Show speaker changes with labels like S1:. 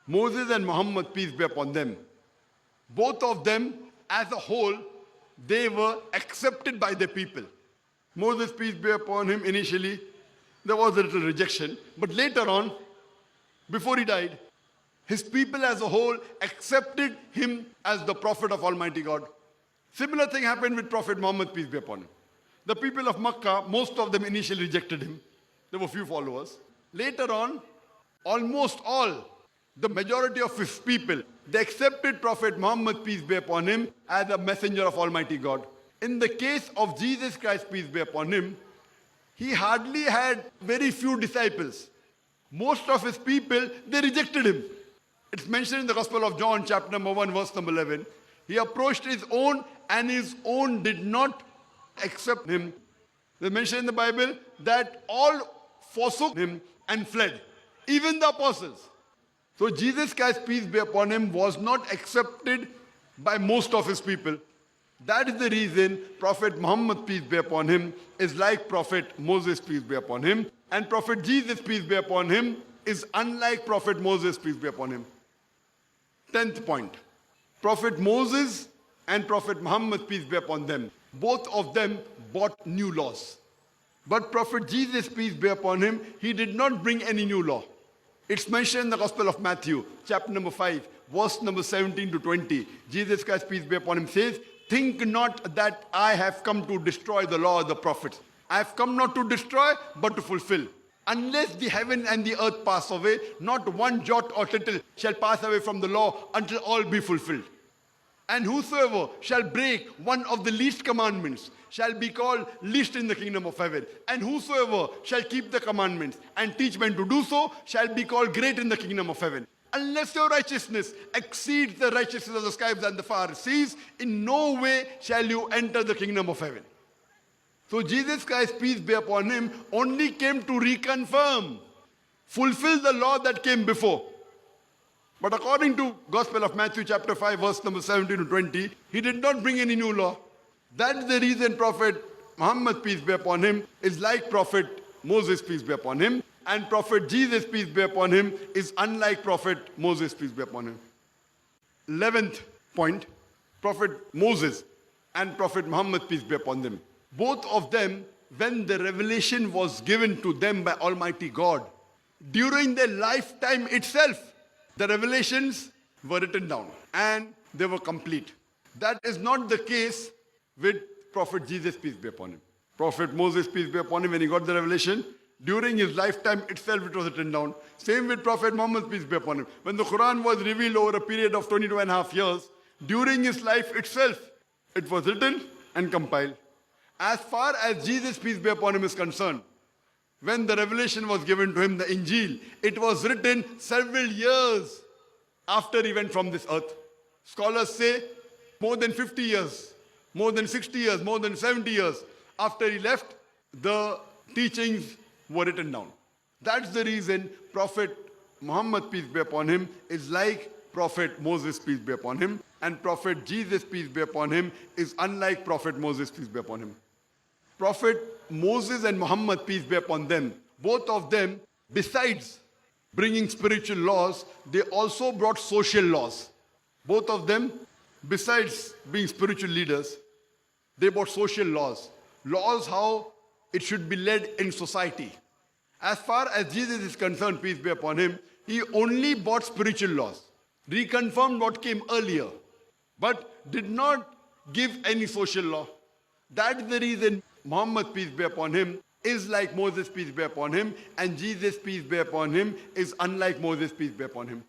S1: Moses and Muhammad, peace be upon them, both of them as a whole, they were accepted by the people. Moses, peace be upon him, initially, there was a little rejection. But later on, before he died, his people as a whole accepted him as the prophet of Almighty God. Similar thing happened with Prophet Muhammad, peace be upon him. The people of Makkah, most of them initially rejected him. There were few followers. Later on, almost all, the majority of his people, they accepted Prophet Muhammad, peace be upon him, as a messenger of Almighty God. In the case of Jesus Christ, peace be upon him, he hardly had very few disciples. Most of his people, they rejected him. It's mentioned in the Gospel of John, chapter number 1, verse number 11. He approached his own, and his own did not accept him. They mentioned in the Bible that all forsook him and fled, even the apostles. So Jesus Christ, peace be upon him, was not accepted by most of his people. That is the reason Prophet Muhammad, peace be upon him, is like Prophet Moses, peace be upon him. And Prophet Jesus, peace be upon him, is unlike Prophet Moses, peace be upon him. 10th point. Prophet Moses and Prophet Muhammad, peace be upon them, both of them brought new laws. But Prophet Jesus, peace be upon him, he did not bring any new law. It's mentioned in the Gospel of Matthew, chapter number 5, verse number 17 to 20. Jesus Christ, peace be upon him, says, "Think not that I have come to destroy the law of the prophets. I have come not to destroy, but to fulfill. Unless the heaven and the earth pass away, not one jot or tittle shall pass away from the law until all be fulfilled. And whosoever shall break one of the least commandments shall be called least in the kingdom of heaven. And whosoever shall keep the commandments and teach men to do so shall be called great in the kingdom of heaven. Unless your righteousness exceeds the righteousness of the scribes and the Pharisees, in no way shall you enter the kingdom of heaven." So Jesus Christ, peace be upon him, only came to reconfirm, fulfill the law that came before. But according to Gospel of Matthew chapter 5, verse number 17 to 20, he did not bring any new law. That's the reason Prophet Muhammad, peace be upon him, is like Prophet Moses, peace be upon him. And Prophet Jesus, peace be upon him, is unlike Prophet Moses, peace be upon him. 11th point, Prophet Moses and Prophet Muhammad, peace be upon them. Both of them, when the revelation was given to them by Almighty God, during their lifetime itself, the revelations were written down and they were complete. That is not the case with Prophet Jesus, peace be upon him. Prophet Moses, peace be upon him, when he got the revelation, during his lifetime itself it was written down. Same with Prophet Muhammad, peace be upon him. When the Quran was revealed over a period of 22.5 years, during his life itself, it was written and compiled. As far as Jesus, peace be upon him, is concerned, when the revelation was given to him, the Injil, it was written several years after he went from this earth. Scholars say more than 50 years, more than 60 years, more than 70 years after he left, the teachings were written down. That's the reason Prophet Muhammad, peace be upon him, is like Prophet Moses, peace be upon him, and Prophet Jesus, peace be upon him, is unlike Prophet Moses, peace be upon him. Prophet Moses and Muhammad, peace be upon them, both of them, besides bringing spiritual laws, they also brought social laws. Both of them, besides being spiritual leaders, they brought social laws. Laws how it should be led in society. As far as Jesus is concerned, peace be upon him, he only brought spiritual laws, reconfirmed what came earlier, but did not give any social law. That's the reason Muhammad, peace be upon him, is like Moses, peace be upon him, and Jesus, peace be upon him, is unlike Moses, peace be upon him.